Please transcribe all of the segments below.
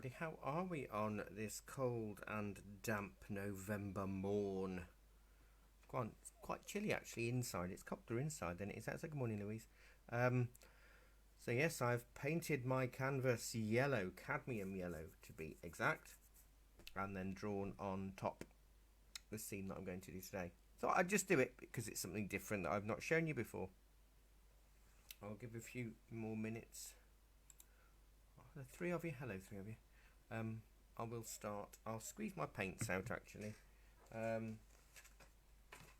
everybody. How are we on this cold and damp November morn? Quite chilly actually inside. It's colder inside than it is outside. Good morning, Louise. Um, so yes, I've painted my canvas yellow, cadmium yellow to be exact, and then drawn on top the scene that I'm going to do today. Thought I'd just do it because it's something different that I've not shown you before. I'll give a few more minutes. Oh, the three of you. Hello, three of you. I will start. I'll squeeze my paints out actually. I'm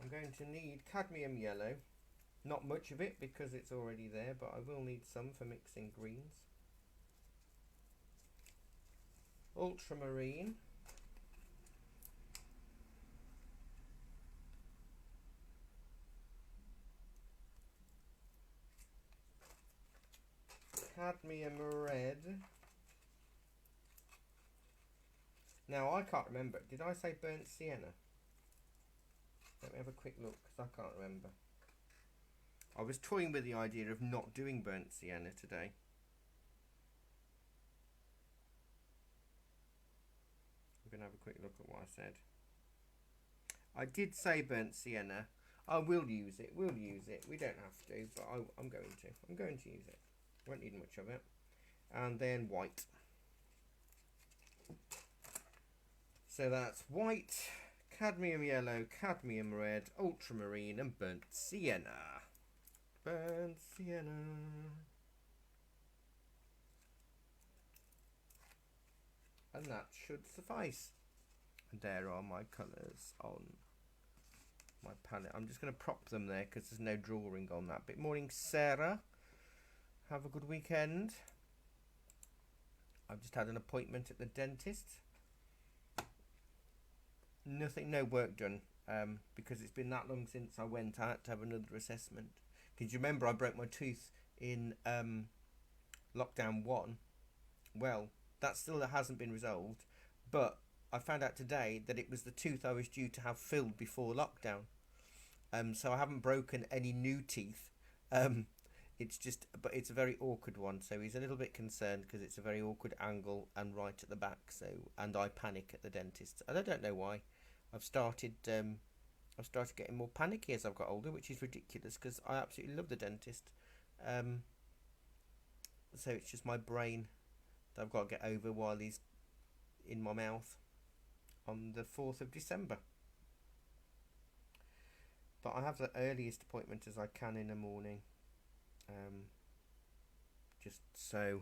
going to need cadmium yellow. Not much of it because it's already there, but I will need some for mixing greens. Ultramarine. Cadmium red. Now I can't remember. Did I say burnt sienna? Let me have a quick look because I can't remember. I was toying with the idea of not doing burnt sienna today. I'm going to have a quick look at what I said. I did say burnt sienna. I will use it. We'll use it. We don't have to, but I'm going to. I'm going to use it. Won't need much of it. And then white. So that's white, cadmium yellow, cadmium red, ultramarine, and burnt sienna. Burnt sienna. And that should suffice. And there are my colours on my palette. I'm just going to prop them there because there's no drawing on that bit. Morning, Sarah. Have a good weekend. I've just had an appointment at the dentist. No work done because it's been that long since I went. I had to have another assessment. Because you remember I broke my tooth in lockdown 1. Well, that still hasn't been resolved, but I found out today that it was the tooth I was due to have filled before lockdown. So I haven't broken any new teeth. It's just, but it's a very awkward one. So he's a little bit concerned because it's a very awkward angle and right at the back. So, and I panic at the dentist, and I don't know why. I've started getting more panicky as I've got older, which is ridiculous because I absolutely love the dentist. So it's just my brain that I've got to get over while he's in my mouth on the 4th of December. But I have the earliest appointment as I can in the morning. Just so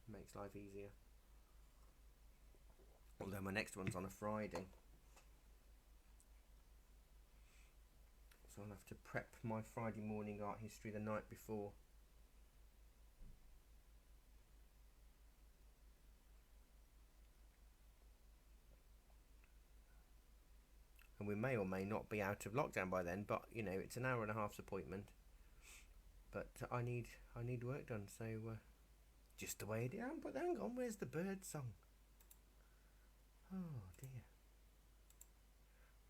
it makes life easier. Although my next one's on a Friday. So I'll have to prep my Friday morning art history the night before. And we may or may not be out of lockdown by then, but you know, it's an hour and a half's appointment. But I need work done, so just the way it is. But hang on, where's the bird song? Oh dear.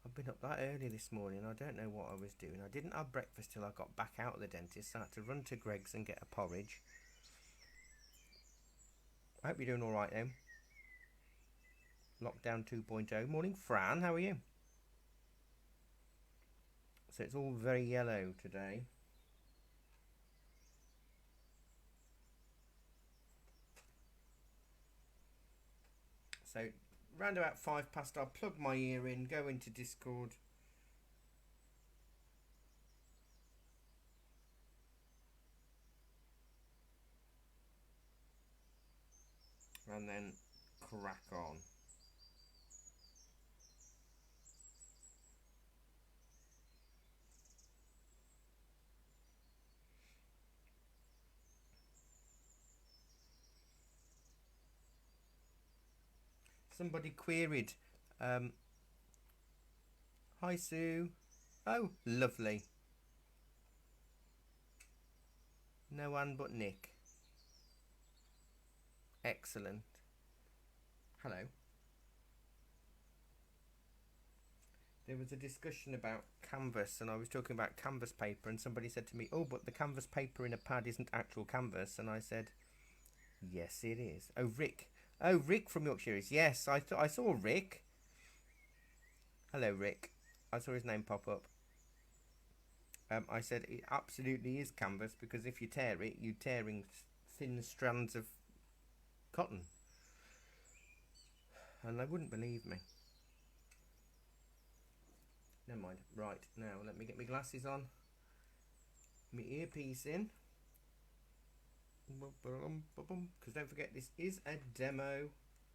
I've been up that early this morning. I don't know what I was doing. I didn't have breakfast till I got back out of the dentist. So I had to run to Greg's and get a porridge. I hope you're doing alright now. Lockdown 2.0. Morning, Fran. How are you? So it's all very yellow today. So round about 5 past, I'll plug my ear in, go into Discord. And then crack on. Somebody queried, hi Sue. Oh, lovely. No one but Nick. Excellent. Hello. There was a discussion about canvas, and I was talking about canvas paper, and somebody said to me, oh, but the canvas paper in a pad isn't actual canvas. And I said, Yes, it is. Oh, Rick. Oh, Rick from Yorkshire is. Yes, I saw Rick. Hello, Rick. I saw his name pop up. I said it absolutely is canvas because if you tear it, you're tearing thin strands of cotton, and they wouldn't believe me. Never mind. Right, now let me get my glasses on, my earpiece in. Because don't forget, this is a demo,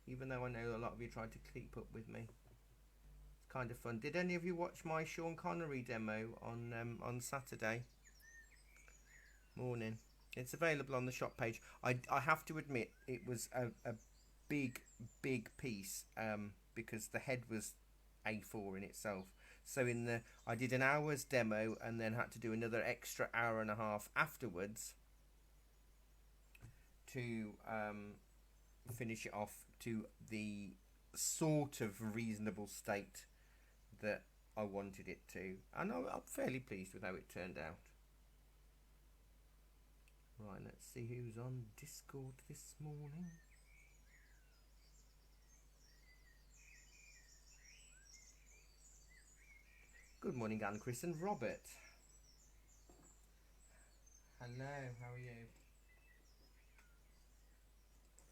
even though I know a lot of you tried to keep up with me. It's kind of fun. Did any of you watch my Sean Connery demo on Saturday morning? It's available on the shop page. I have to admit it was a big piece because the head was A4 in itself. So I did an hour's demo and then had to do another extra hour and a half afterwards to finish it off to the sort of reasonable state that I wanted it to, and I'm fairly pleased with how it turned out. Right, let's see who's on Discord this morning. Good morning, Anne, Chris, and Robert. Hello, how are you?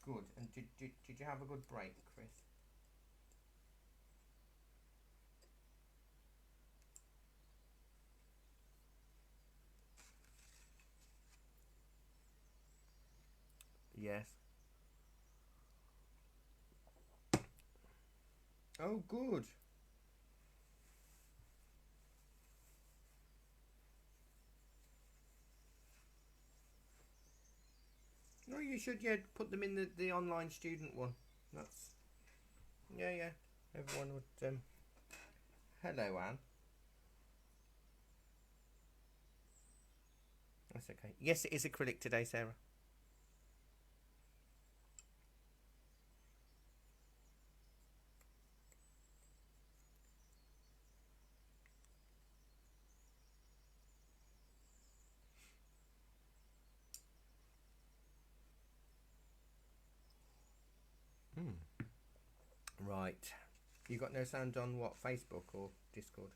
Good. And did you have a good break, Chris? Yes. Oh, good. No, you should, yeah, put them in the online student one. That's, yeah. Everyone would, hello, Anne. That's okay. Yes, it is acrylic today, Sarah. Hmm. Right. You got no sound on what, Facebook or Discord?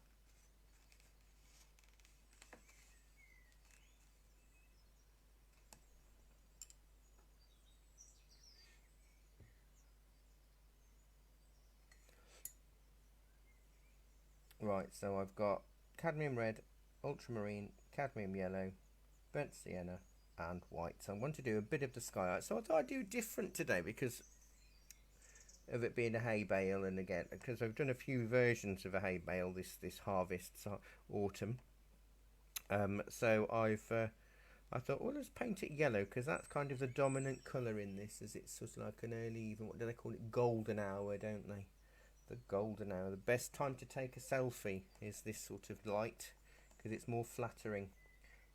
Right, so I've got cadmium red, ultramarine, cadmium yellow, burnt sienna, and white. So I want to do a bit of the skylight. So I thought I'd do different today because of it being a hay bale, and again because I've done a few versions of a hay bale this harvest, so autumn. So I thought, well, let's paint it yellow because that's kind of the dominant colour in this, as it's sort of like an early, even what do they call it, golden hour, don't they? The golden hour. The best time to take a selfie is this sort of light because it's more flattering.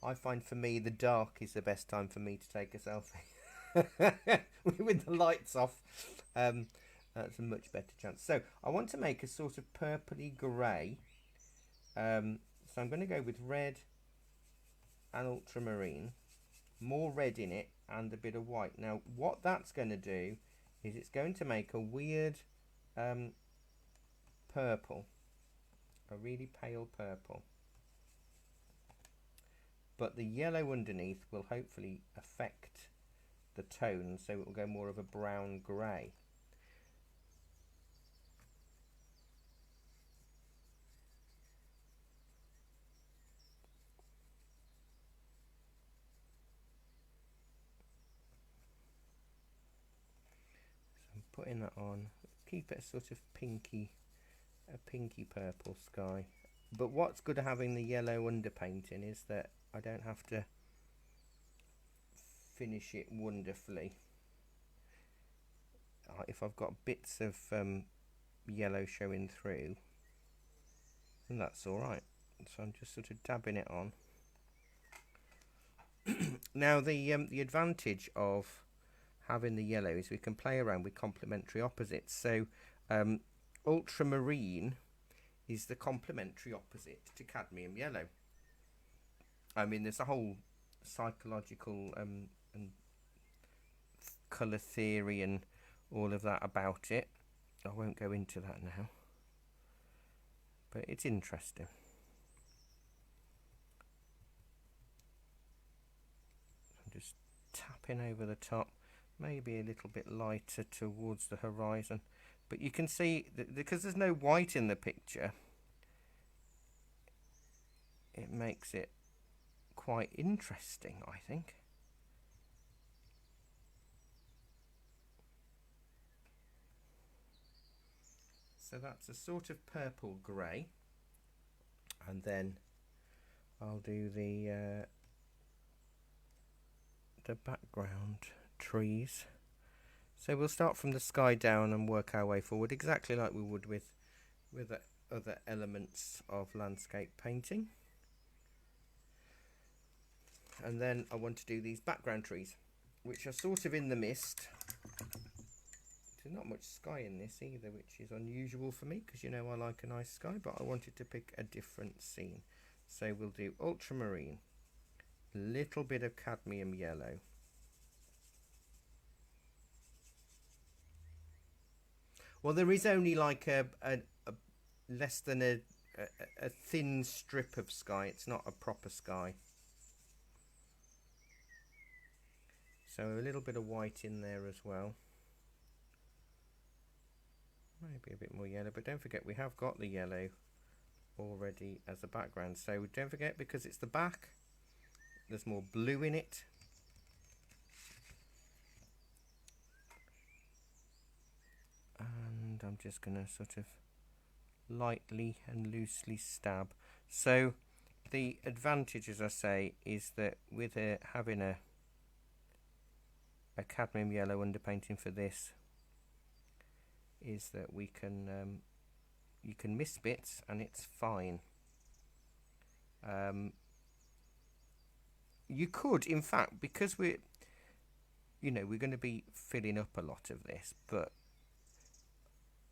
I find for me the dark is the best time for me to take a selfie with the lights off. That's a much better chance. So I want to make a sort of purpley grey. So I'm going to go with red and ultramarine, more red in it and a bit of white. Now what that's going to do is it's going to make a weird purple, a really pale purple. But the yellow underneath will hopefully affect the tone, so it will go more of a brown grey. So I'm putting that on. Keep it a sort of pinky, a pinky purple sky. But what's good at having the yellow underpainting is that I don't have to finish it wonderfully. If I've got bits of yellow showing through, then that's alright. So I'm just sort of dabbing it on. Now the advantage of having the yellow is we can play around with complementary opposites. So ultramarine is the complementary opposite to cadmium yellow. I mean, there's a whole psychological and colour theory and all of that about it. I won't go into that now, but it's interesting. I'm just tapping over the top, maybe a little bit lighter towards the horizon, but you can see that because there's no white in the picture, it makes it quite interesting, I think. So that's a sort of purple grey, and then I'll do the background trees. So we'll start from the sky down and work our way forward, exactly like we would with other elements of landscape painting. And then I want to do these background trees, which are sort of in the mist. There's not much sky in this either, which is unusual for me, because you know I like a nice sky, but I wanted to pick a different scene. So we'll do ultramarine, a little bit of cadmium yellow, well, there is only like a less than a thin strip of sky. It's not a proper sky. So a little bit of white in there as well. Maybe a bit more yellow, but don't forget we have got the yellow already as a background. So don't forget, because it's the back, there's more blue in it. And I'm just going to sort of lightly and loosely stab. So the advantage, as I say, is that with having a cadmium yellow underpainting for this, is that we can you can miss bits and it's fine. You could, in fact, because we're going to be filling up a lot of this, but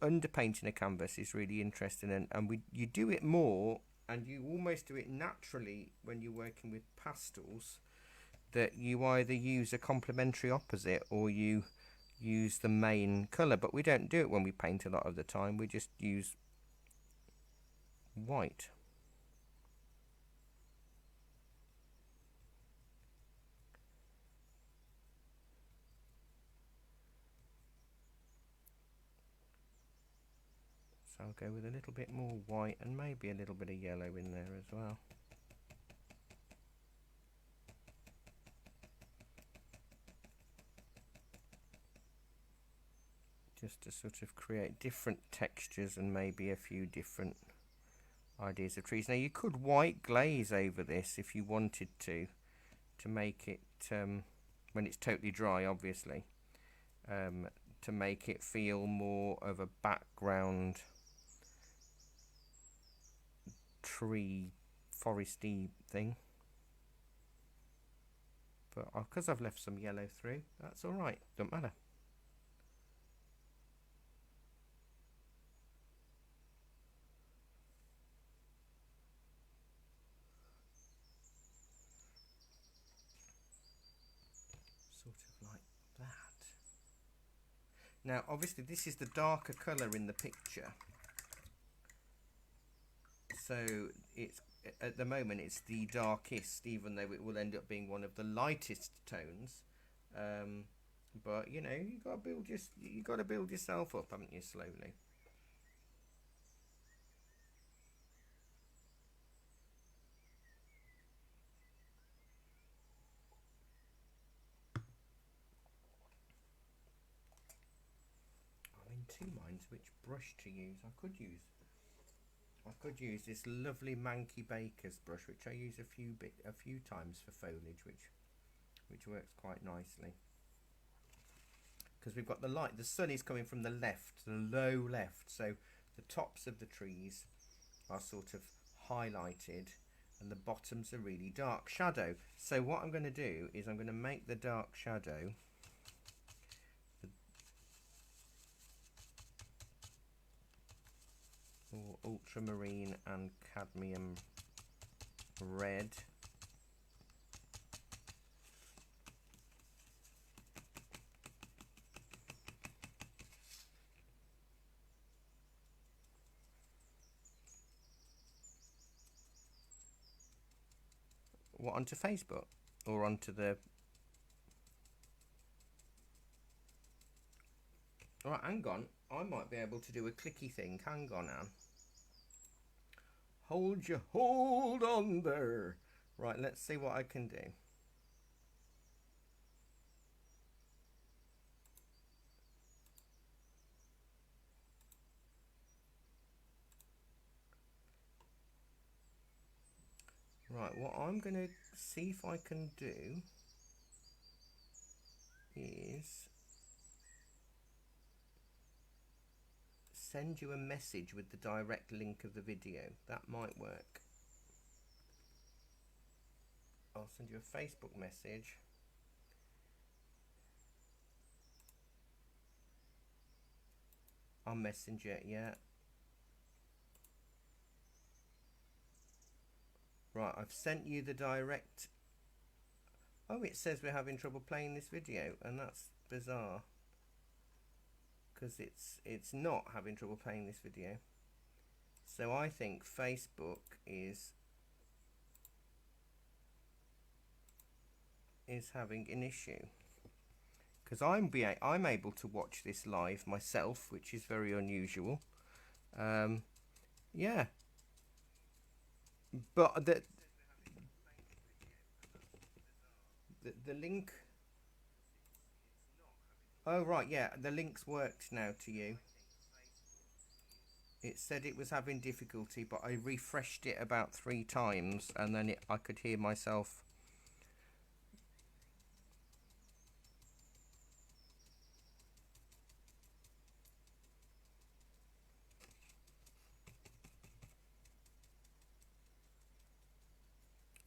underpainting a canvas is really interesting, and you do it more, and you almost do it naturally when you're working with pastels, that you either use a complementary opposite or you use the main colour. But we don't do it when we paint a lot of the time. We just use white. So I'll go with a little bit more white and maybe a little bit of yellow in there as well. Just to sort of create different textures and maybe a few different ideas of trees. Now you could white glaze over this if you wanted to make it, when it's totally dry obviously, to make it feel more of a background tree foresty thing. But because I've left some yellow through, that's alright, don't matter. Sort of like that. Now obviously this is the darker colour in the picture, so it's at the moment it's the darkest, even though it will end up being one of the lightest tones. But you got to build yourself up, haven't you, slowly. I'm in two minds which brush to use. I could use this lovely Manky Baker's brush, which I use a few times for foliage, which works quite nicely. Because we've got the sun is coming from the left, the low left, so the tops of the trees are sort of highlighted and the bottoms are really dark shadow. So what I'm going to do is I'm going to make the dark shadow or ultramarine and cadmium red. what, onto Facebook or onto the... Right, hang on. I might be able to do a clicky thing. Hang on, Anne. Hold on there. Right, let's see what I can do. Right, what I'm going to see if I can do is send you a message with the direct link of the video. That might work. I'll send you a Facebook message. On Messenger, yeah. Right, I've sent you the direct... Oh, it says we're having trouble playing this video, and that's bizarre. Because it's not having trouble playing this video. So I think Facebook is having an issue. Because I'm able to watch this live myself, which is very unusual. Yeah. But the link... Oh, right, yeah, the link's worked now to you. It said it was having difficulty, but I refreshed it about 3 times, and then I could hear myself.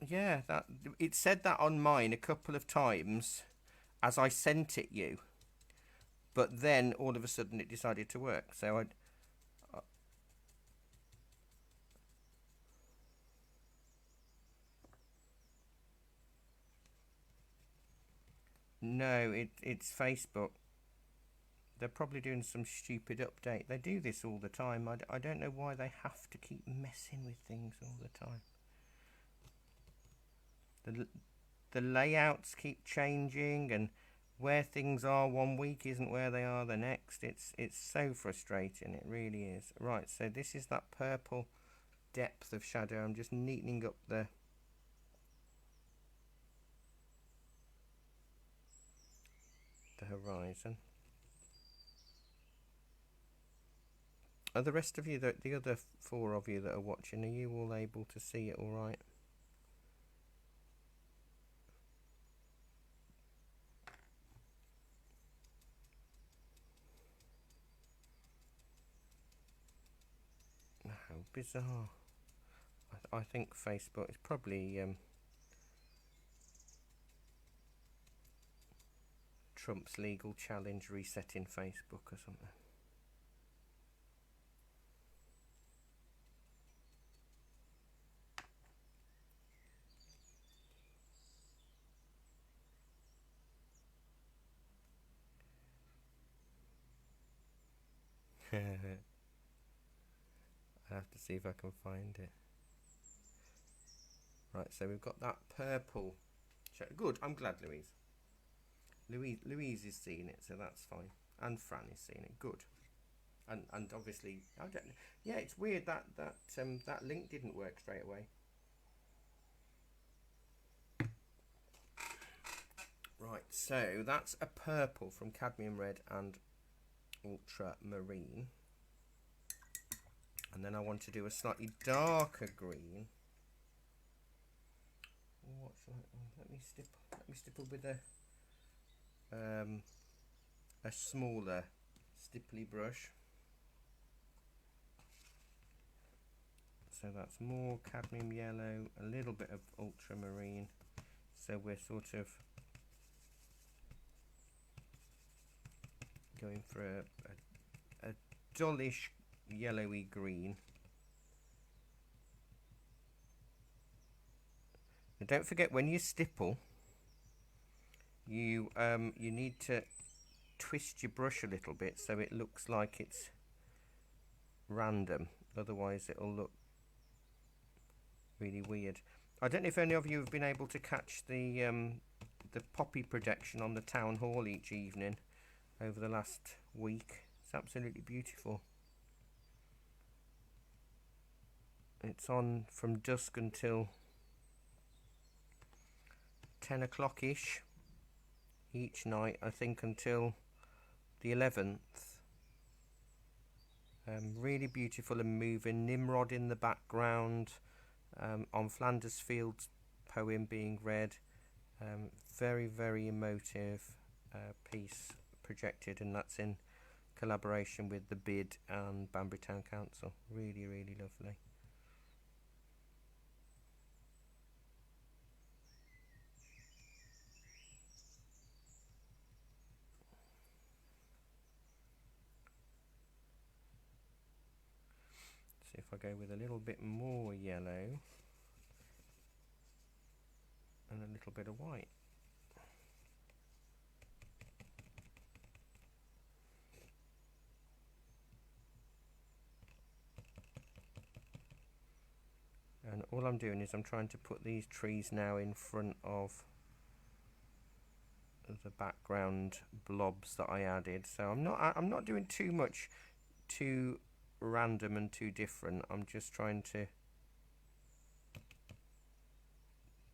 Yeah, that it said that on mine a couple of times as I sent it you, but then all of a sudden it decided to work. So no, it's Facebook. They're probably doing some stupid update. They do this all the time. I don't know why they have to keep messing with things all the time. The layouts keep changing, and where things are one week isn't where they are the next. It's so frustrating. It really is. Right, so this is that purple depth of shadow. I'm just neatening up the horizon. Are the rest of you, the other 4 of you that are watching, are you all able to see it all right? How bizarre. I think Facebook is probably Trump's legal challenge resetting Facebook or something. I have to see if I can find it. Right, so we've got that purple. Good, I'm glad Louise is seeing it, so that's fine. And Fran is seeing it. Good. And obviously, I don't know. Yeah, it's weird that link didn't work straight away. Right, so that's a purple from cadmium red and ultramarine. And then I want to do a slightly darker green. Let me stipple with a smaller stipply brush. So that's more cadmium yellow, a little bit of ultramarine. So we're sort of going for a dullish yellowy green. And don't forget, when you stipple, you need to twist your brush a little bit so it looks like it's random. Otherwise, it'll look really weird. I don't know if any of you have been able to catch the poppy projection on the town hall each evening over the last week. It's absolutely beautiful. It's on from dusk until 10 o'clock ish each night, I think, until the 11th. Really beautiful and moving. Nimrod in the background, on Flanders Field's poem being read. Very, very emotive piece projected, and that's in collaboration with the BID and Banbury Town Council. Really, really lovely. See if I go with a little bit more yellow and a little bit of white. And all I'm doing is I'm trying to put these trees now in front of the background blobs that I added. So I'm not doing too much too random and too different. I'm just trying to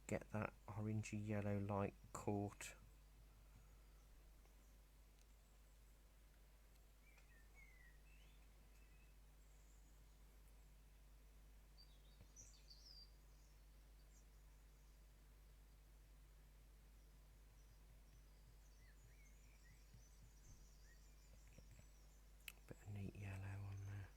get that orangey yellow light caught. Bit of neat yellow on there.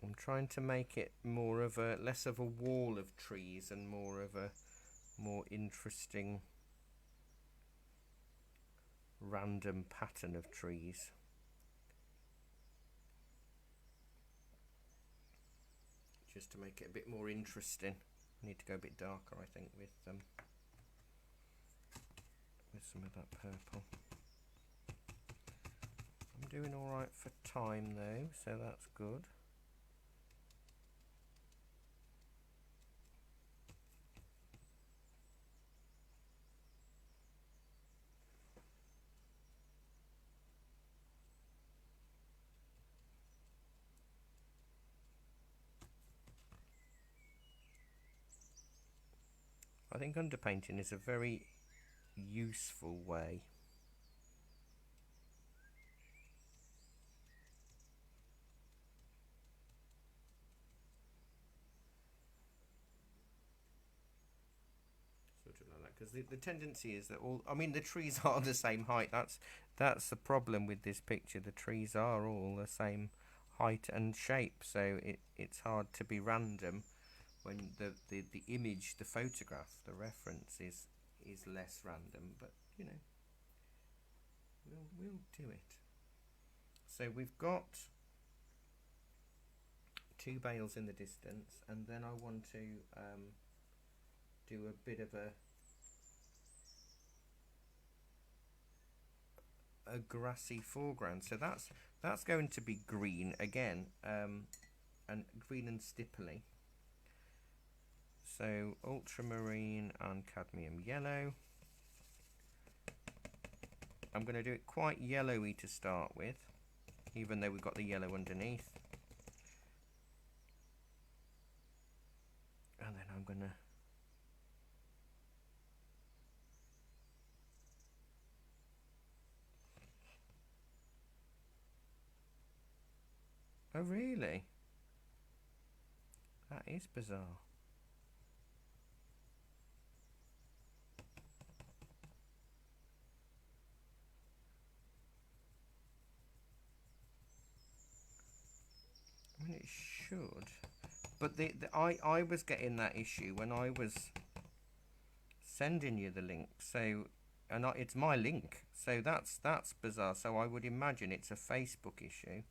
I'm trying to make it more of a less of a wall of trees and more of a more interesting random pattern of trees. Just to make it a bit more interesting. I need to go a bit darker, I think, with some of that purple. I'm doing all right for time though, so that's good. I think underpainting is a very useful way sort of like that, because the tendency is that the trees are the same height. That's the problem with this picture. The trees are all the same height and shape, so it's hard to be random when the image, the photograph, the reference is less random. But you know, we'll do it. So we've got 2 bales in the distance, and then I want to do a bit of a grassy foreground. So that's going to be green again, and green and stipply. So ultramarine and cadmium yellow. I'm going to do it quite yellowy to start with, even though we've got the yellow underneath. And then I'm going to oh really? That is bizarre. I mean, it should, but I was getting that issue when I was sending you the link. So, and it's my link, so that's bizarre. So I would imagine it's a Facebook issue.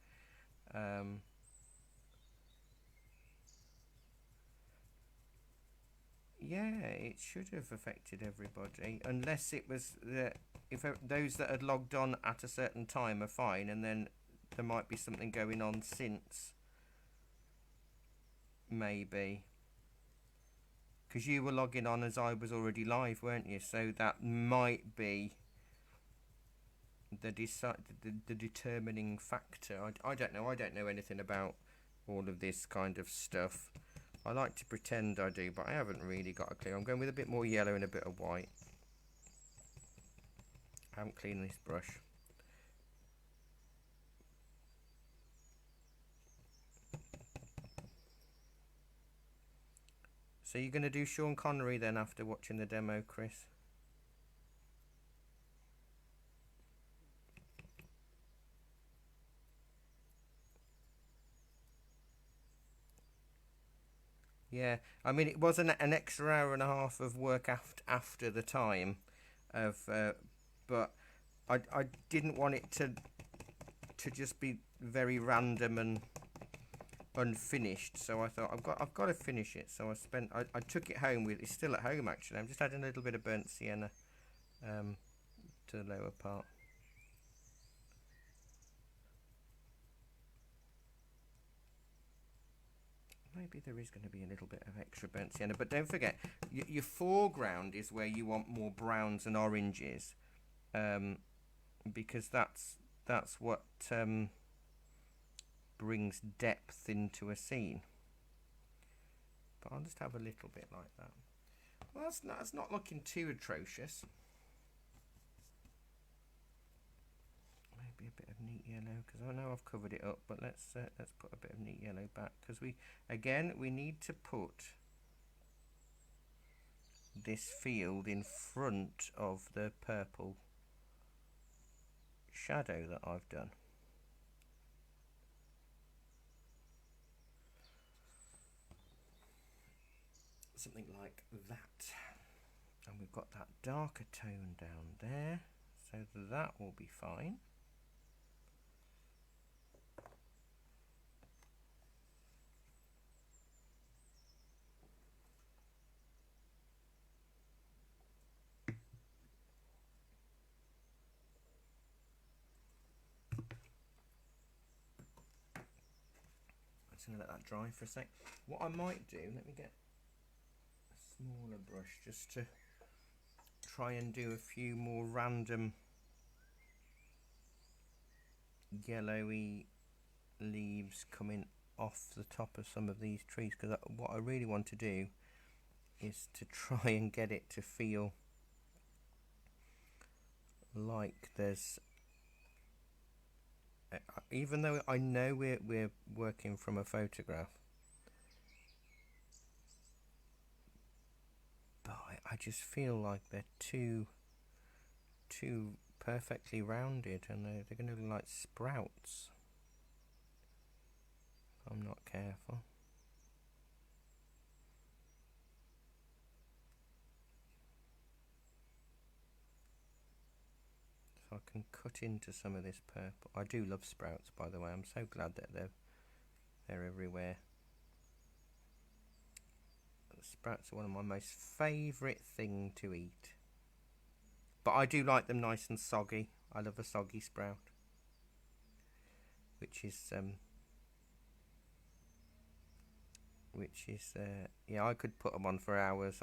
Yeah, it should have affected everybody, unless it was if those that had logged on at a certain time are fine, and then there might be something going on since, maybe. Because you were logging on as I was already live, weren't you? So that might be the determining factor. I don't know. I don't know anything about all of this kind of stuff. I like to pretend I do, but I haven't really got a clue. I'm going with a bit more yellow and a bit of white. I haven't cleaned this brush. So you're going to do Sean Connery then after watching the demo, Chris? Yeah, I mean it was an extra hour and a half of work after the time of, but I didn't want it to just be very random and unfinished. So I thought I've got to finish it. So I took it home with. It's still at home actually. I'm just adding a little bit of burnt sienna to the lower part. Maybe there is going to be a little bit of extra burnt sienna, but don't forget, your foreground is where you want more browns and oranges, because that's what brings depth into a scene. But I'll just have a little bit like that. Well, that's not looking too atrocious. Maybe a bit of neat yellow, because I know I've covered it up, but let's put a bit of neat yellow back, because we need to put this field in front of the purple shadow that I've done. Something like that. And we've got that darker tone down there, so that will be fine. I'm just going to let that dry for a sec. What I might do, let me get a smaller brush just to try and do a few more random yellowy leaves coming off the top of some of these trees, because what I really want to do is to try and get it to feel like there's, even though I know we're working from a photograph, but I just feel like they're too perfectly rounded, and they're going to look like sprouts if I'm not careful. So I can cut into some of this purple. I do love sprouts, by the way. I'm so glad that they're everywhere. Sprouts are one of my most favourite thing to eat, but I do like them nice and soggy. I love a soggy sprout, which is yeah, I could put them on for hours.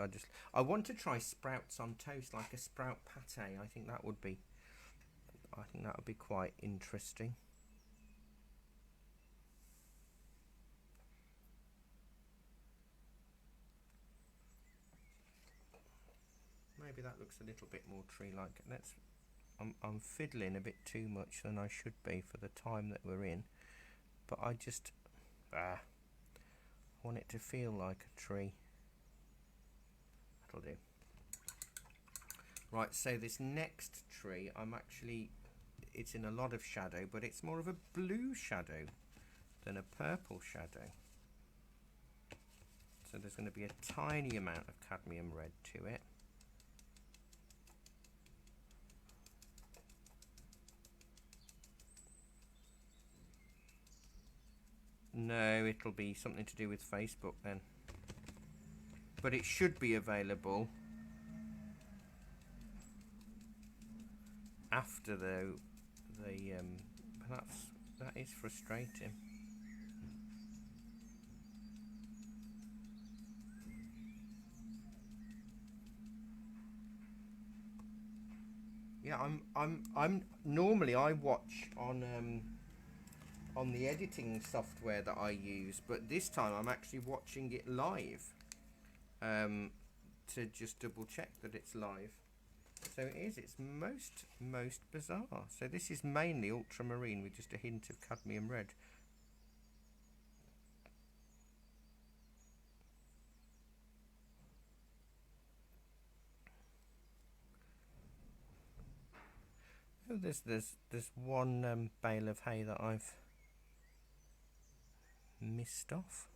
I want to try sprouts on toast, like a sprout pate. I think that would be quite interesting. Maybe that looks a little bit more tree-like. I'm fiddling a bit too much than I should be for the time that we're in, but I just want it to feel like a tree. That'll do. Right, so this next tree, it's in a lot of shadow, but it's more of a blue shadow than a purple shadow. So there's going to be a tiny amount of cadmium red to it. No, it'll be something to do with Facebook then. But it should be available after perhaps That is frustrating. Yeah, I'm normally I watch on the editing software that I use, but this time I'm actually watching it live, um, to just double check that it's live. So it is. It's most bizarre. So this is mainly ultramarine with just a hint of cadmium red. Oh, there's one bale of hay that I've missed off.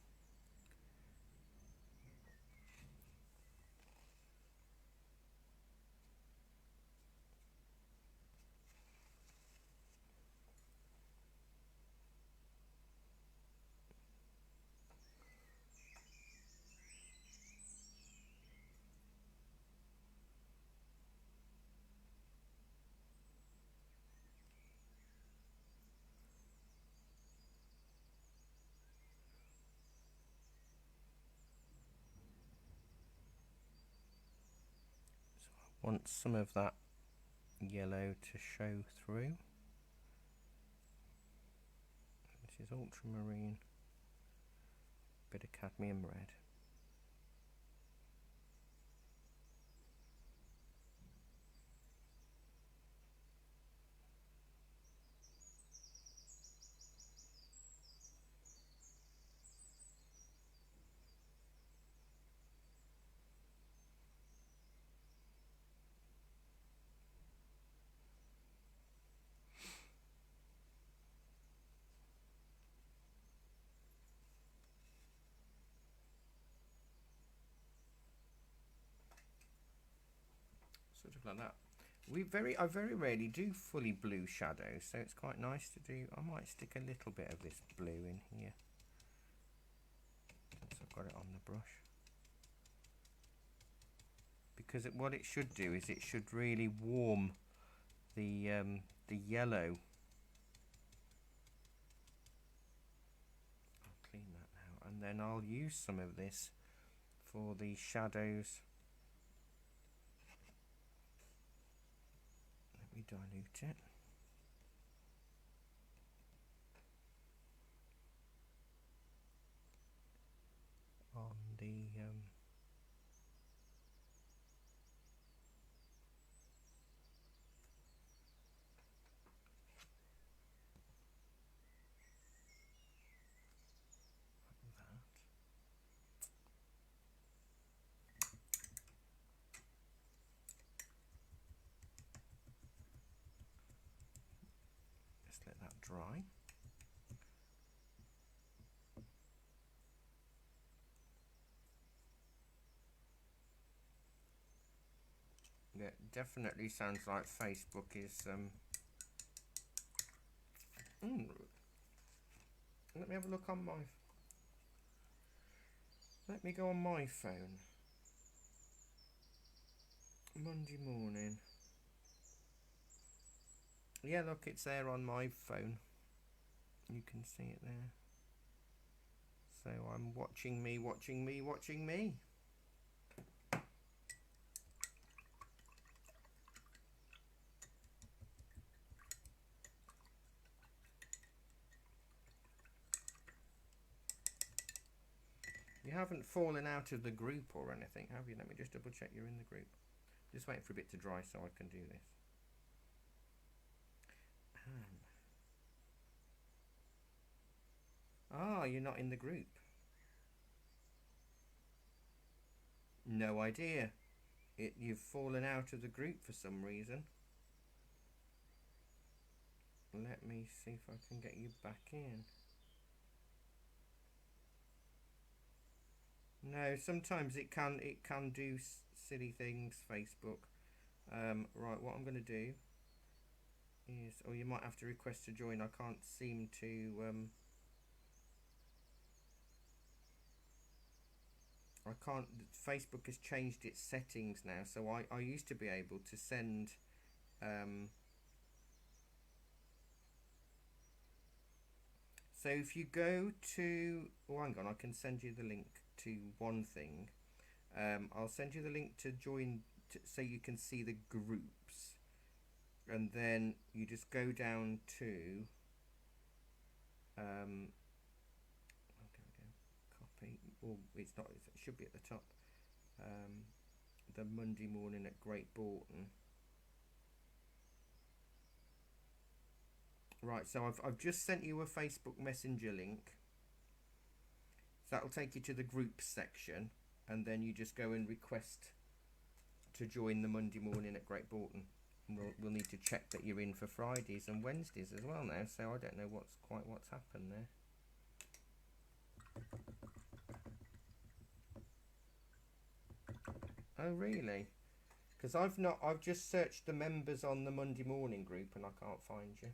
Want some of that yellow to show through. This is ultramarine, bit of cadmium red. Sort of like that. I very rarely do fully blue shadows, so it's quite nice to do. I might stick a little bit of this blue in here, since I've got it on the brush, because what it should do is it should really warm the yellow. I'll clean that now, and then I'll use some of this for the shadows. Let me dilute it. On the just let that dry. Yeah, definitely sounds like Facebook is let me have a look on my. Let me go on my phone. Monday morning. Yeah, look, it's there on my phone. You can see it there. So I'm watching me, watching me, watching me. You haven't fallen out of the group or anything, have you? Let me just double check you're in the group. Just waiting for a bit to dry so I can do this. Ah, you're not in the group. No idea. You've fallen out of the group for some reason. Let me see if I can get you back in. No, sometimes it can do silly things, Facebook. Right, what I'm going to do is, or you might have to request to join. I can't seem to. I can't. Facebook has changed its settings now, so I used to be able to send. So if you go to, oh, hang on, I can send you the link to one thing. I'll send you the link to join so you can see the groups, and then you just go down to okay, copy. Or it's not. It should be at the top. The Monday morning at Great Borton. Right, so I've just sent you a Facebook Messenger link. So that'll take you to the groups section, and then you just go and request to join the Monday morning at Great Borton. And we'll need to check that you're in for Fridays and Wednesdays as well now. So I don't know what's happened there. Oh really? Because I've just searched the members on the Monday morning group and I can't find you.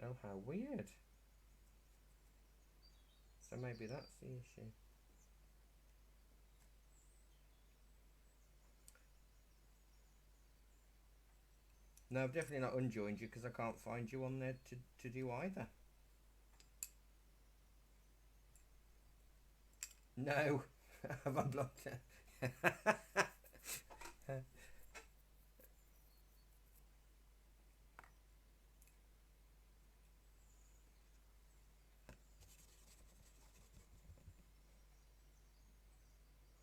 Oh, how weird. So maybe that's the issue. No, I've definitely not unjoined you because I can't find you on there to do either. No, have I blocked it?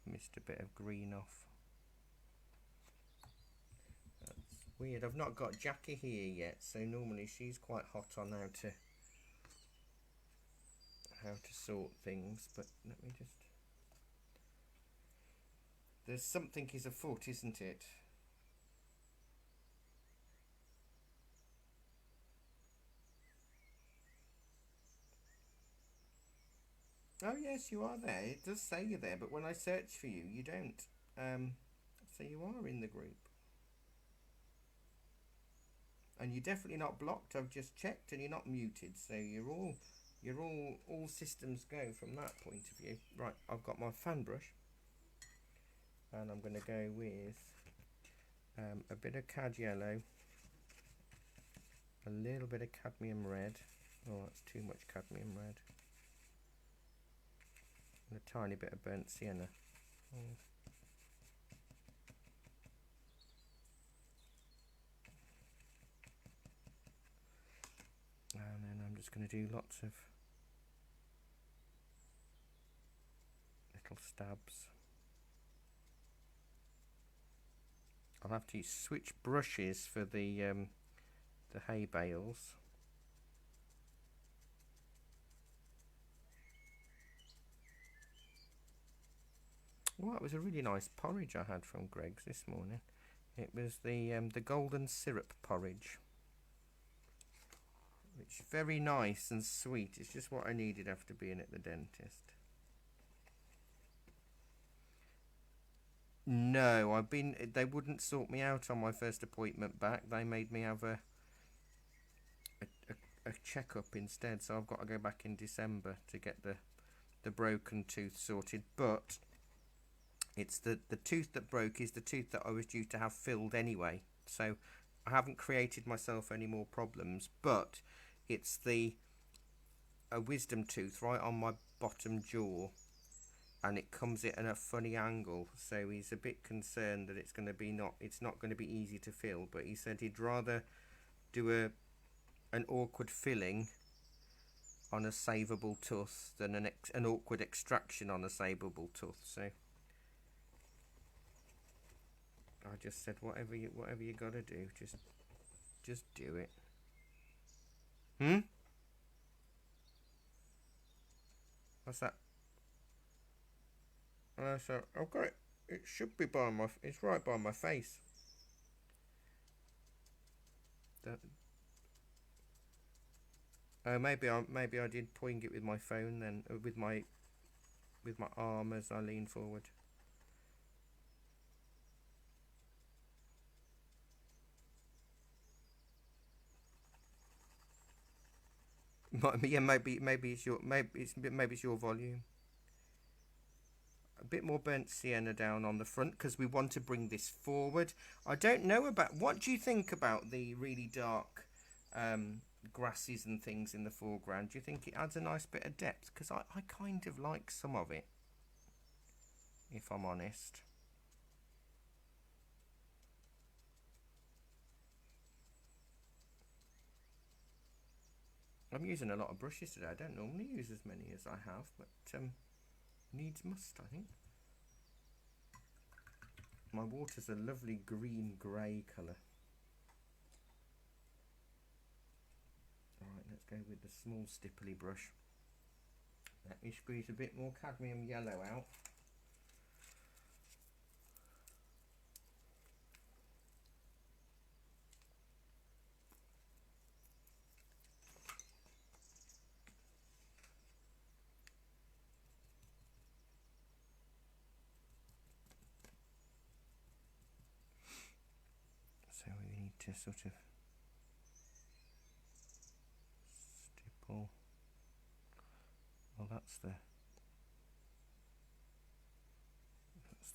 Missed a bit of green off. That's weird. I've not got Jackie here yet, so normally she's quite hot on how to sort things. But let me just. There's something is afoot, isn't it? Oh yes, you are there. It does say you're there, but when I search for you, you don't. So you are in the group, and you're definitely not blocked. I've just checked, and you're not muted. So all systems go from that point of view. Right, I've got my fan brush, and I'm going to go with a bit of cad yellow, a little bit of cadmium red. Oh, that's too much cadmium red. And a tiny bit of burnt sienna. And then I'm just going to do lots of little stabs. I'll have to switch brushes for the hay bales. Well, that was a really nice porridge I had from Greg's this morning. It was the golden syrup porridge, which is very nice and sweet. It's just what I needed after being at the dentist. No, they wouldn't sort me out on my first appointment back. They made me have a checkup instead, so I've got to go back in December to get the broken tooth sorted. But it's the tooth that broke is the tooth that I was due to have filled anyway, so I haven't created myself any more problems. But it's a wisdom tooth right on my bottom jaw, and it comes at a funny angle, so he's a bit concerned that it's not going to be easy to fill. But he said he'd rather do an awkward filling on a savable tooth than an awkward extraction on a savable tooth. So I just said whatever you got to do, just do it. What's that? So I've got it. It should be by my. It's right by my face. Maybe I did point it with my phone then, with my arm as I lean forward. Yeah, maybe it's your volume. a bit more burnt sienna down on the front because we want to bring this forward. I don't know about, what do you think about the really dark grasses and things in the foreground? Do you think it adds a nice bit of depth? Because I kind of like some of it, if I'm honest. I'm using a lot of brushes today. I don't normally use as many as I have, but needs must, I think. My water's a lovely green grey colour. Alright, let's go with the small stipply brush. Let me squeeze a bit more cadmium yellow out. So we need to sort of stipple. Well, that's the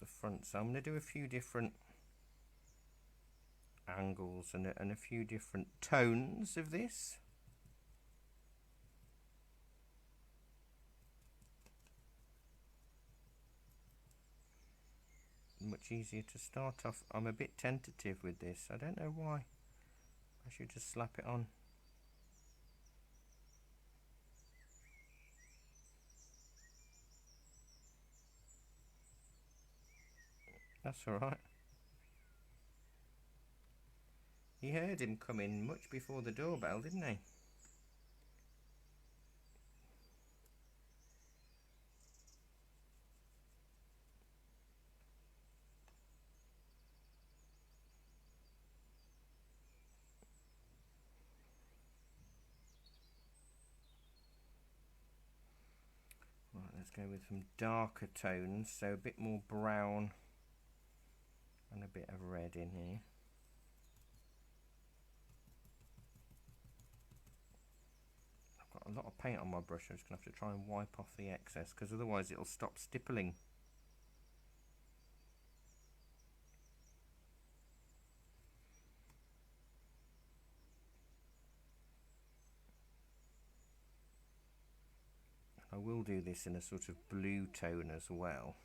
front. So I'm going to do a few different angles and a few different tones of this. Much easier to start off. I'm a bit tentative with this. I don't know why. I should just slap it on. That's alright. He heard him come in much before the doorbell, didn't he? Right, let's go with some darker tones, so a bit more brown and a bit of red in here. I've got a lot of paint on my brush. I'm just going to have to try and wipe off the excess because otherwise it'll stop stippling. I will do this in a sort of blue tone as well.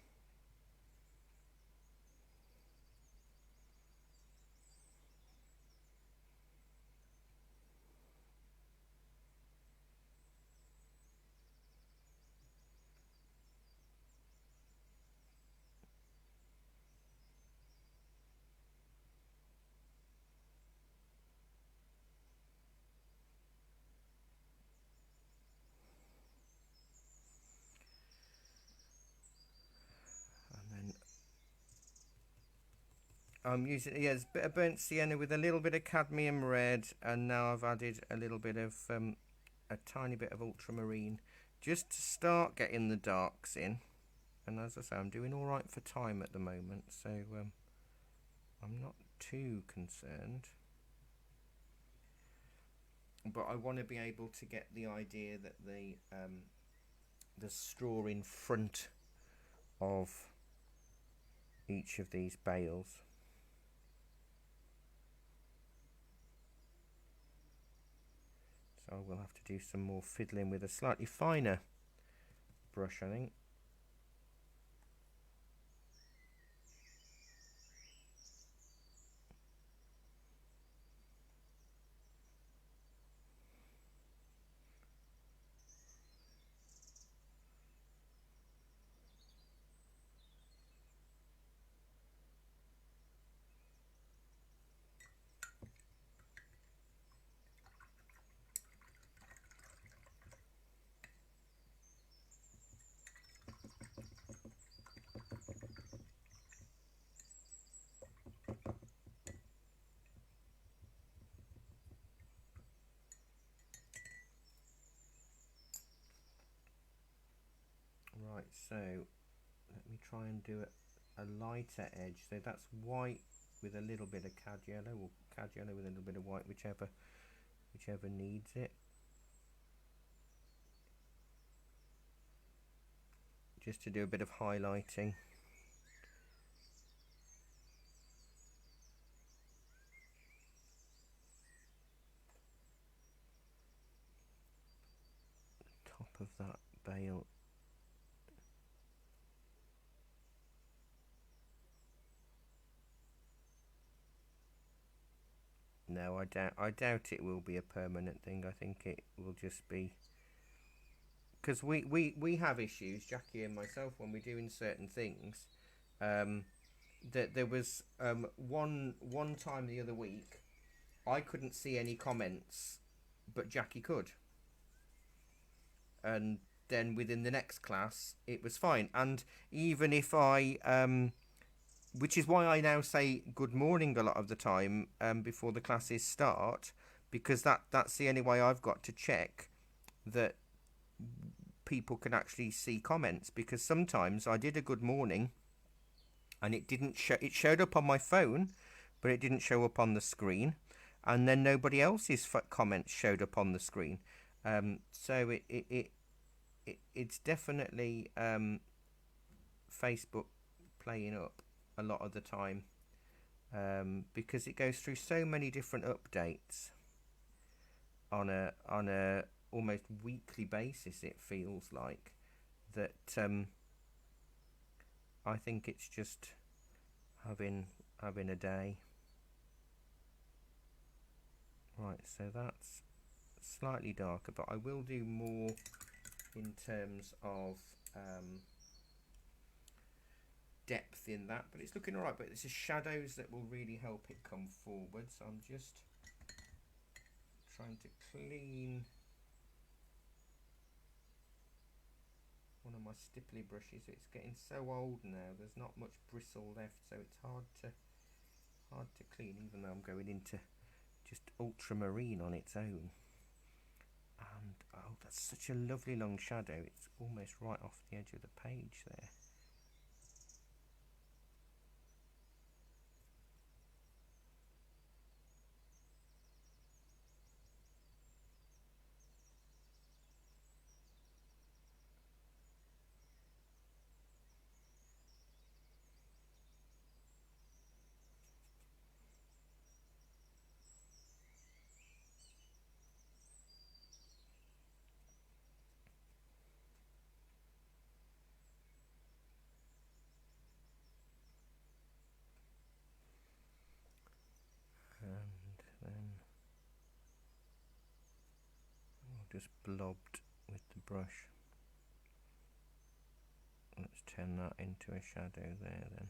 I'm using, yes, a bit of burnt sienna with a little bit of cadmium red, and now I've added a little bit of a tiny bit of ultramarine just to start getting the darks in. And as I say, I'm doing all right for time at the moment, so I'm not too concerned. But I want to be able to get the idea that the straw in front of each of these bales. So I will have to do some more fiddling with a slightly finer brush, I think. Right, so let me try and do a lighter edge. So that's white with a little bit of cad yellow, or cad yellow with a little bit of white, whichever needs it. just to do a bit of highlighting. Top of that bale. No, I doubt it will be a permanent thing. I think it will just be, because we have issues, Jackie and myself, when we're doing certain things. That there was one time the other week, I couldn't see any comments, but Jackie could, and then within the next class it was fine. And even if I which is why I now say good morning a lot of the time before the classes start, because that's the only way I've got to check that people can actually see comments. Because sometimes I did a good morning and it didn't show. It showed up on my phone, but it didn't show up on the screen, and then nobody else's comments showed up on the screen. So it's definitely Facebook playing up a lot of the time, because it goes through so many different updates on a almost weekly basis. It feels like that. I think it's just having a day. Right, so that's slightly darker, but I will do more in terms of depth in that, but it's looking alright. But it's the shadows that will really help it come forward, so I'm just trying to clean one of my stipply brushes. It's getting so old now, there's not much bristle left, so it's hard to clean, even though I'm going into just ultramarine on its own. And oh, that's such a lovely long shadow. It's almost right off the edge of the page there. And then I'll just blobbed with the brush. Let's turn that into a shadow there then.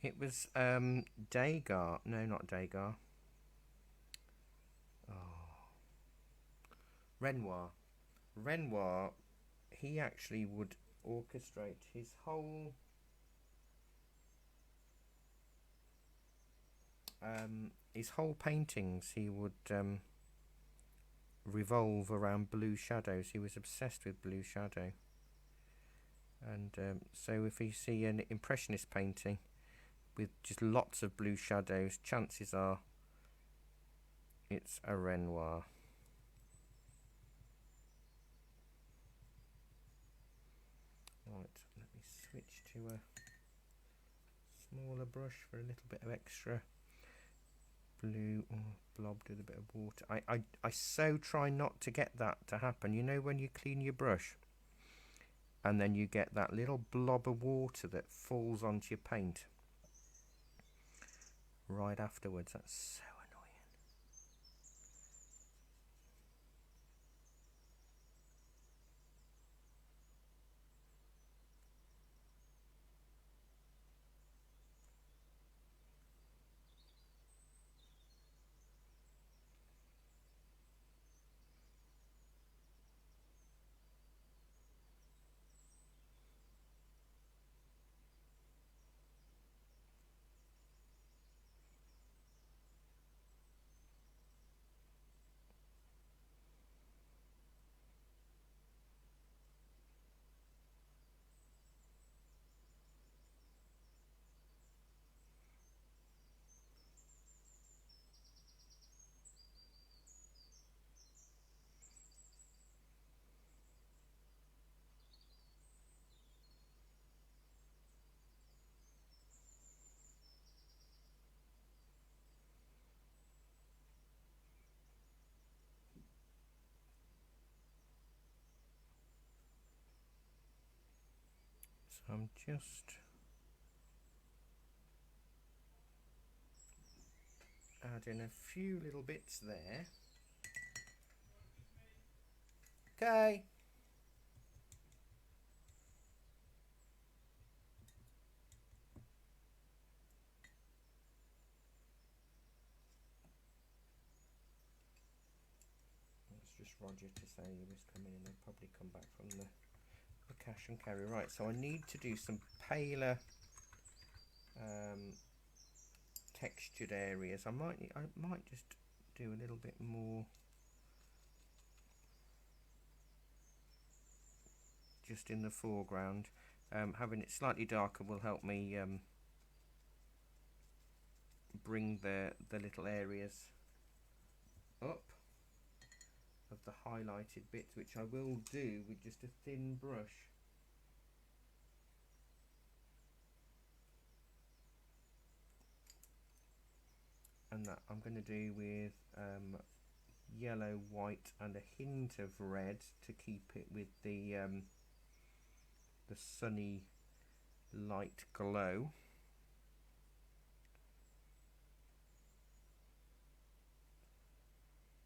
It was Degas. No, not Degas. Oh, Renoir. Renoir. He actually would orchestrate his whole paintings. He would revolve around blue shadows. He was obsessed with blue shadow. And so if you see an impressionist painting with just lots of blue shadows, chances are it's a Renoir. Right, let me switch to a smaller brush for a little bit of extra blue, blobbed with a bit of water. I so try not to get that to happen. You know, when you clean your brush and then you get that little blob of water that falls onto your paint right afterwards. That's so annoying. I'm just adding a few little bits there. Okay. It's just Roger to say he was coming in. They'll probably come back from the cash and carry. Right, so I need to do some paler textured areas. I might just do a little bit more just in the foreground. Having it slightly darker will help me bring the little areas up of the highlighted bits, which I will do with just a thin brush. And that I'm going to do with yellow, white and a hint of red to keep it with the sunny light glow.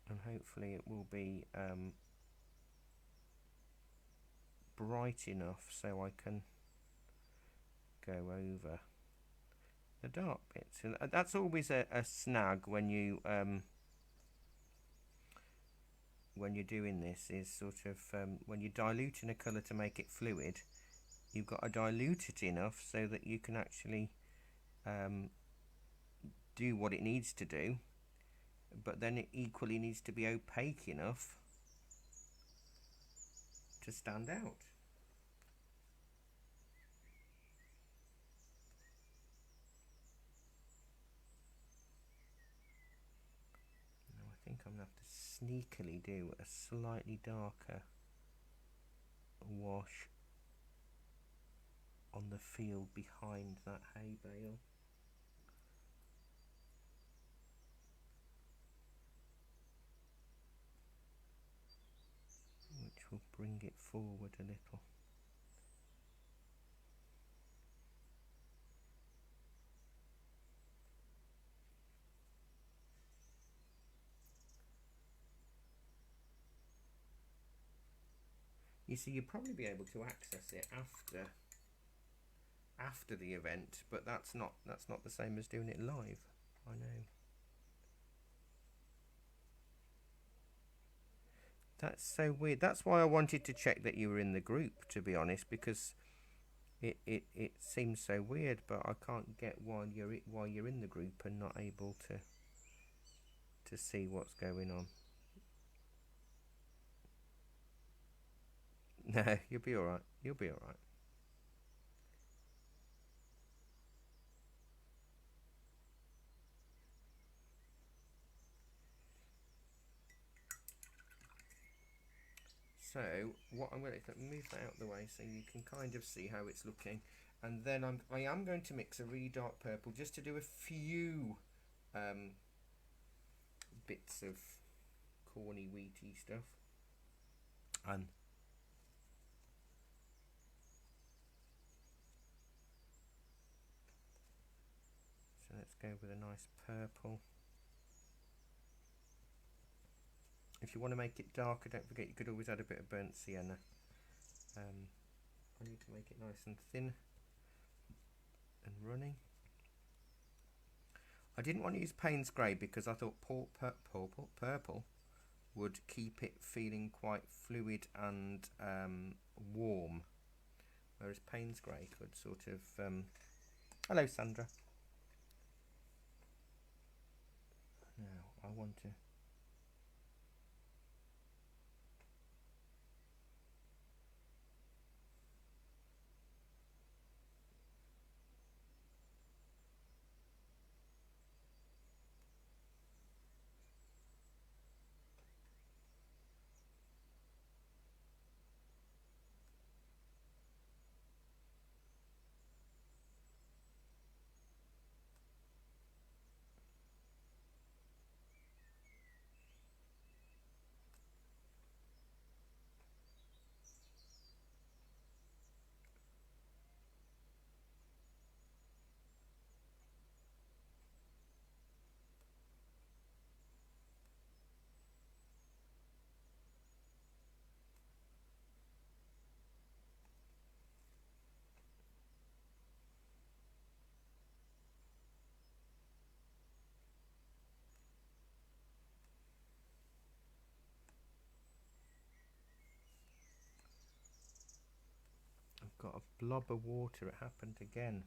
And hopefully it will be bright enough so I can go over the dark bits. And that's always a snag when you're doing this, is sort of when you're diluting a colour to make it fluid, you've got to dilute it enough so that you can actually do what it needs to do, but then it equally needs to be opaque enough to stand out. Now I think I'm going to have to sneakily do a slightly darker wash on the field behind that hay bale. Which will bring it forward a little. You see, you'll probably be able to access it after the event, but that's not the same as doing it live. I know. That's so weird. That's why I wanted to check that you were in the group, to be honest, because it seems so weird, but I can't get why you're in the group and not able to see what's going on. No, you'll be all right. You'll be all right. So what I'm going to move that out of the way so you can kind of see how it's looking, and then I am going to mix a really dark purple just to do a few bits of corny wheaty stuff. And so let's go with a nice purple. If you want to make it darker, don't forget you could always add a bit of burnt sienna. I need to make it nice and thin and running. I didn't want to use Payne's Grey because I thought purple would keep it feeling quite fluid and warm, whereas Payne's Grey could sort of hello Sandra. Now I want to blob of water, it happened again.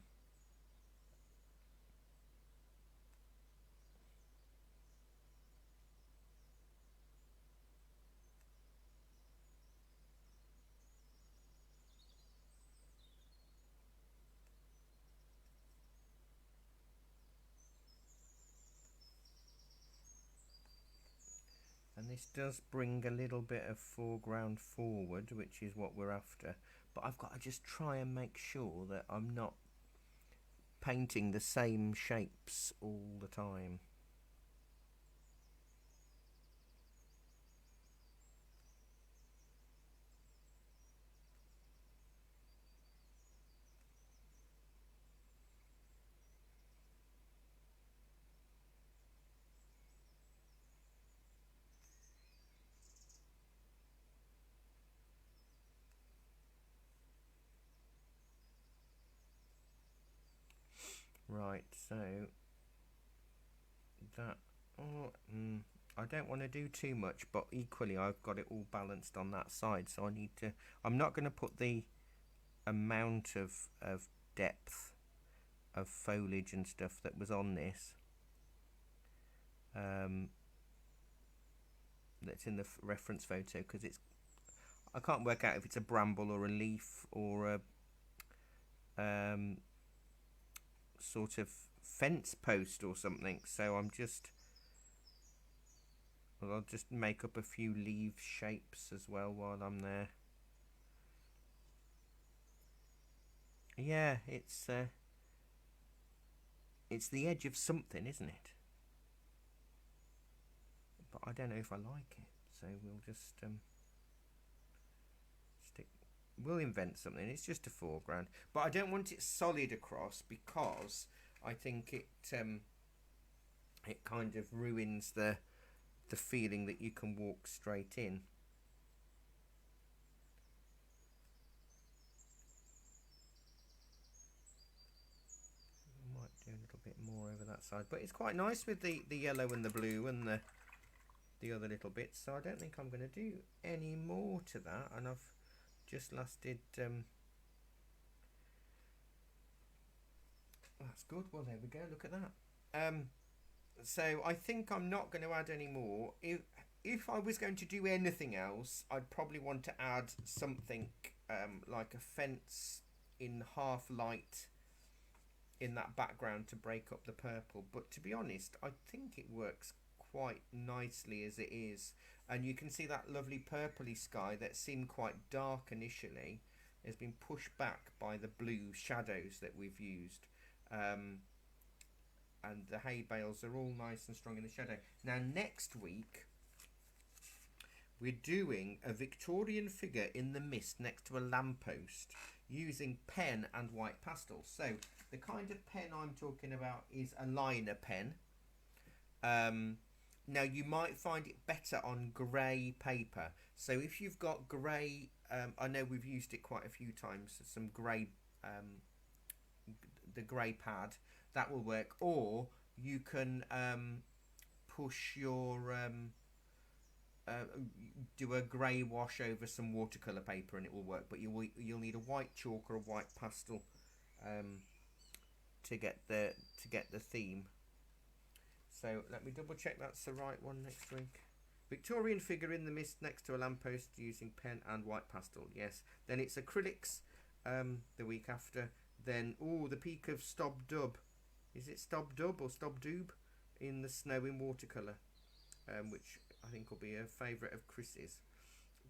And this does bring a little bit of foreground forward, which is what we're after. But I've got to just try and make sure that I'm not painting the same shapes all the time. Right, so that, I don't want to do too much, but equally I've got it all balanced on that side, so I need to, I'm not going to put the amount of depth of foliage and stuff that was on this, that's in the reference photo, because it's, I can't work out if it's a bramble or a leaf or a sort of fence post or something, so I'm just, well, I'll just make up a few leaf shapes as well while I'm there. Yeah, it's the edge of something, isn't it? But I don't know if I like it, so we'll just stick. We'll invent something. It's just a foreground, but I don't want it solid across because I think it kind of ruins the feeling that you can walk straight in. I might do a little bit more over that side, but it's quite nice with the yellow and the blue and the other little bits, so I don't think I'm going to do any more to that, and I've just last did that's good. Well, there we go, look at that. So I think I'm not going to add any more. If I was going to do anything else, I'd probably want to add something like a fence in half light in that background to break up the purple, but to be honest, I think it works quite nicely as it is. And you can see that lovely purpley sky that seemed quite dark initially has been pushed back by the blue shadows that we've used. And the hay bales are all nice and strong in the shadow. Now next week we're doing a Victorian figure in the mist next to a lamppost using pen and white pastel. So the kind of pen I'm talking about is a liner pen. Now you might find it better on grey paper. So if you've got grey, I know we've used it quite a few times, some grey, the grey pad, that will work. Or you can push your, do a grey wash over some watercolour paper and it will work. But you'll need a white chalk or a white pastel to get the theme. So let me double check that's the right one next week. Victorian figure in the mist next to a lamppost using pen and white pastel. Yes. Then it's acrylics the week after. Then, the peak of Stob Dub. Is it Stob Dub or Stob Doob? In the snow in watercolour. Which I think will be a favourite of Chris's.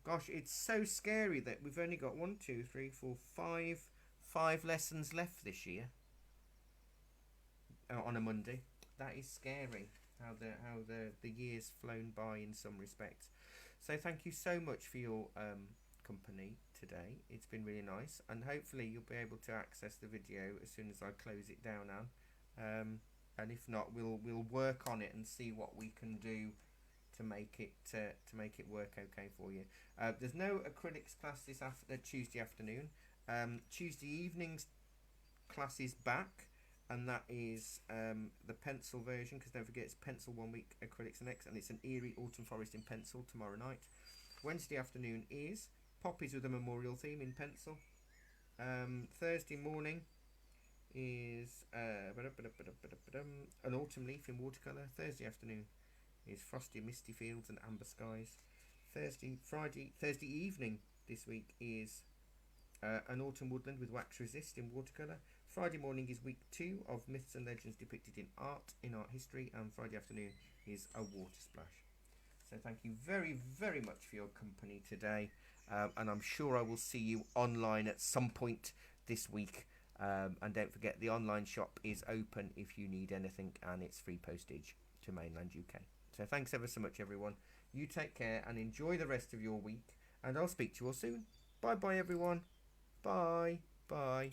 Gosh, it's so scary that we've only got 1, 2, 3, 4, 5 lessons left this year. On a Monday. That is scary how the year's flown by in some respects. So thank you so much for your company today. It's been really nice, and hopefully you'll be able to access the video as soon as I close it down now. And if not, we'll work on it and see what we can do to make it work okay for you. There's no acrylics class this Tuesday afternoon. Tuesday evening's class is back, and that is the pencil version, because don't forget it's pencil 1 week, acrylics the next, and it's an eerie autumn forest in pencil tomorrow night. Wednesday afternoon is poppies with a memorial theme in pencil. Thursday morning is an autumn leaf in watercolour. Thursday afternoon is frosty, misty fields and amber skies. Thursday evening this week is an autumn woodland with wax resist in watercolour. Friday morning is week 2 of myths and legends depicted in art history, and Friday afternoon is a water splash. So thank you very, very much for your company today, and I'm sure I will see you online at some point this week. And don't forget, the online shop is open if you need anything, and it's free postage to mainland UK. So thanks ever so much, everyone. You take care and enjoy the rest of your week, and I'll speak to you all soon. Bye bye, everyone. Bye. Bye.